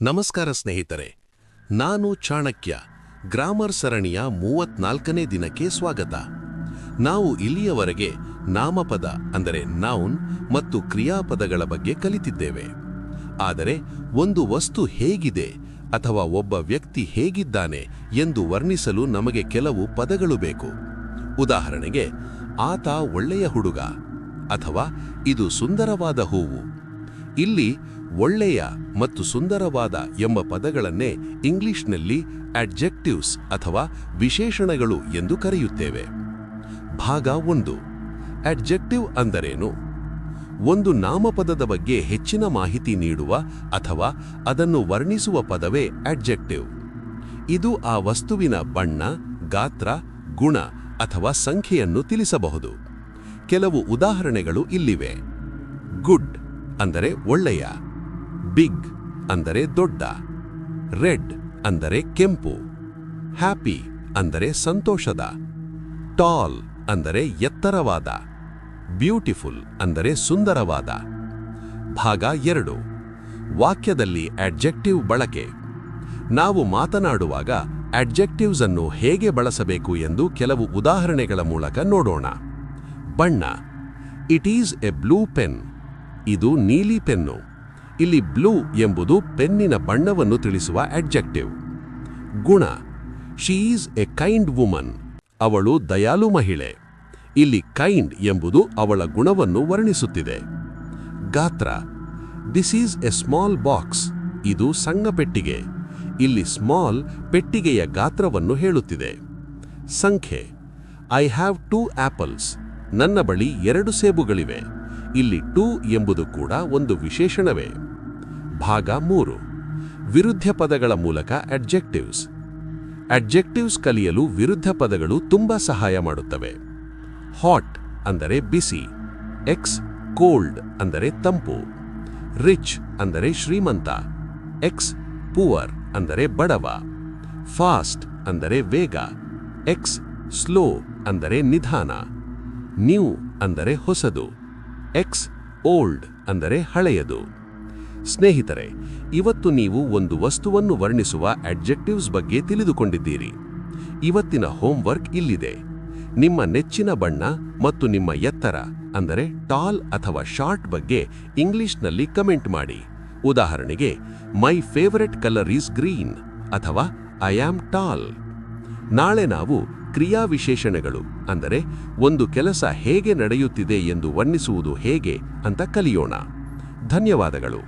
ನಮಸ್ಕಾರ ಸ್ನೇಹಿತರೆ, ನಾನು ಚಾಣಕ್ಯ. ಗ್ರಾಮರ್ ಸರಣಿಯ 34ನೇ ದಿನಕ್ಕೆ ಸ್ವಾಗತ. ನಾವು ಇಲ್ಲಿಯವರೆಗೆ ನಾಮಪದ ಅಂದರೆ ನೌನ್ ಮತ್ತು ಕ್ರಿಯಾಪದಗಳ ಬಗ್ಗೆ ಕಲಿತಿದ್ದೇವೆ. ಆದರೆ ಒಂದು ವಸ್ತು ಹೇಗಿದೆ ಅಥವಾ ಒಬ್ಬ ವ್ಯಕ್ತಿ ಹೇಗಿದ್ದಾನೆ ಎಂದು ವರ್ಣಿಸಲು ನಮಗೆ ಕೆಲವು ಪದಗಳು ಬೇಕು. ಉದಾಹರಣೆಗೆ, ಆತ ಒಳ್ಳೆಯ ಹುಡುಗ ಅಥವಾ ಇದು ಸುಂದರವಾದ ಹೂವು. ಇಲ್ಲಿ ಒಳ್ಳೆಯ ಮತ್ತು ಸುಂದರವಾದ ಎಂಬ ಪದಗಳನ್ನೇ ಇಂಗ್ಲಿಷ್ನಲ್ಲಿ ಅಡ್ಜೆಕ್ಟಿವ್ಸ್ ಅಥವಾ ವಿಶೇಷಣಗಳು ಎಂದು ಕರೆಯುತ್ತೇವೆ. ಭಾಗ 1. ಅಡ್ಜೆಕ್ಟಿವ್ ಅಂದರೇನು? ಒಂದು ನಾಮಪದದ ಬಗ್ಗೆ ಹೆಚ್ಚಿನ ಮಾಹಿತಿ ನೀಡುವ ಅಥವಾ ಅದನ್ನು ವರ್ಣಿಸುವ ಪದವೇ ಅಡ್ಜೆಕ್ಟಿವ್. ಇದು ಆ ವಸ್ತುವಿನ ಬಣ್ಣ, ಗಾತ್ರ, ಗುಣ ಅಥವಾ ಸಂಖ್ಯೆಯನ್ನು ತಿಳಿಸಬಹುದು. ಕೆಲವು ಉದಾಹರಣೆಗಳು ಇಲ್ಲಿವೆ. ಗುಡ್ ಅಂದರೆ ಒಳ್ಳೆಯ, ಬಿಗ್ ಅಂದರೆ ದೊಡ್ಡ, ರೆಡ್ ಅಂದರೆ ಕೆಂಪು, ಹ್ಯಾಪಿ ಅಂದರೆ ಸಂತೋಷದ, ಟಾಲ್ ಅಂದರೆ ಎತ್ತರವಾದ, ಬ್ಯೂಟಿಫುಲ್ ಅಂದರೆ ಸುಂದರವಾದ. ಭಾಗ 2. ವಾಕ್ಯದಲ್ಲಿ ಅಡ್ಜೆಕ್ಟಿವ್ ಬಳಕೆ. ನಾವು ಮಾತನಾಡುವಾಗ ಅಡ್ಜೆಕ್ಟಿವ್ಸ್ ಅನ್ನು ಹೇಗೆ ಬಳಸಬೇಕು ಎಂದು ಕೆಲವು ಉದಾಹರಣೆಗಳ ಮೂಲಕ ನೋಡೋಣ. ಬಣ್ಣ. It is A blue pen. ಇದು ನೀಲಿ ಪೆನ್ನು. ಇಲ್ಲಿ ಬ್ಲೂ ಎಂಬುದು ಪೆನ್ನಿನ ಬಣ್ಣವನ್ನು ತಿಳಿಸುವ ಅಡ್ಜೆಕ್ಟಿವ್. ಗುಣ. She is A kind woman. ಅವಳು ದಯಾಳು ಮಹಿಳೆ. ಇಲ್ಲಿ ಕೈಂಡ್ ಎಂಬುದು ಅವಳ ಗುಣವನ್ನು ವರ್ಣಿಸುತ್ತಿದೆ. ಗಾತ್ರ. This is A small box. ಇದು ಸಣ್ಣ ಪೆಟ್ಟಿಗೆ. ಇಲ್ಲಿ ಸ್ಮಾಲ್ ಪೆಟ್ಟಿಗೆಯ ಗಾತ್ರವನ್ನು ಹೇಳುತ್ತಿದೆ. ಸಂಖ್ಯೆ. I have 2 apples. ನನ್ನ ಬಳಿ 2 ಸೇಬುಗಳಿವೆ. ಇಲ್ಲಿ 2 ಎಂಬುದು ಕೂಡ ಒಂದು ವಿಶೇಷಣವೇ. ಭಾಗ 3. ವಿರುದ್ಧ ಪದಗಳ ಮೂಲಕ ಅಡ್ಜೆಕ್ಟಿವ್ಸ್. ಅಡ್ಜೆಕ್ಟಿವ್ಸ್ ಕಲಿಯಲು ವಿರುದ್ಧ ಪದಗಳು ತುಂಬಾ ಸಹಾಯ ಮಾಡುತ್ತವೆ. ಹಾಟ್ ಅಂದರೆ ಬಿಸಿ, ಎಕ್ಸ್ ಕೋಲ್ಡ್ ಅಂದರೆ ತಂಪು, ರಿಚ್ ಅಂದರೆ ಶ್ರೀಮಂತ, ಎಕ್ಸ್ ಪುವರ್ ಅಂದರೆ ಬಡವ, ಫಾಸ್ಟ್ ಅಂದರೆ ವೇಗ, ಎಕ್ಸ್ ಸ್ಲೋ ಅಂದರೆ ನಿಧಾನ, ನ್ಯೂ ಅಂದರೆ ಹೊಸದು, ಎಕ್ಸ್ ಓಲ್ಡ್ ಅಂದರೆ ಹಳೆಯದು. ಸ್ನೇಹಿತರೆ, ಇವತ್ತು ನೀವು ಒಂದು ವಸ್ತುವನ್ನು ವರ್ಣಿಸುವ ಅಡ್ಜೆಕ್ಟಿವ್ಸ್ ಬಗ್ಗೆ ತಿಳಿದುಕೊಂಡಿದ್ದೀರಿ. ಇವತ್ತಿನ ಹೋಮ್ವರ್ಕ್ ಇಲ್ಲಿದೆ. ನಿಮ್ಮ ನೆಚ್ಚಿನ ಬಣ್ಣ ಮತ್ತು ನಿಮ್ಮ ಎತ್ತರ ಅಂದರೆ ಟಾಲ್ ಅಥವಾ ಶಾರ್ಟ್ ಬಗ್ಗೆ ಇಂಗ್ಲಿಷ್ನಲ್ಲಿ ಕಮೆಂಟ್ ಮಾಡಿ. ಉದಾಹರಣೆಗೆ, ಮೈ ಫೇವರೆಟ್ ಕಲರ್ ಈಸ್ ಗ್ರೀನ್ ಅಥವಾ ಐ ಆಮ್ ಟಾಲ್. ನಾಳೆ ನಾವು ಕ್ರಿಯಾ ವಿಶೇಷಣಗಳು ಅಂದರೆ ಒಂದು ಕೆಲಸ ಹೇಗೆ ನಡೆಯುತ್ತಿದೆ ಎಂದು ವರ್ಣಿಸುವುದು ಹೇಗೆ ಅಂತ ಕಲಿಯೋಣ. ಧನ್ಯವಾದಗಳು.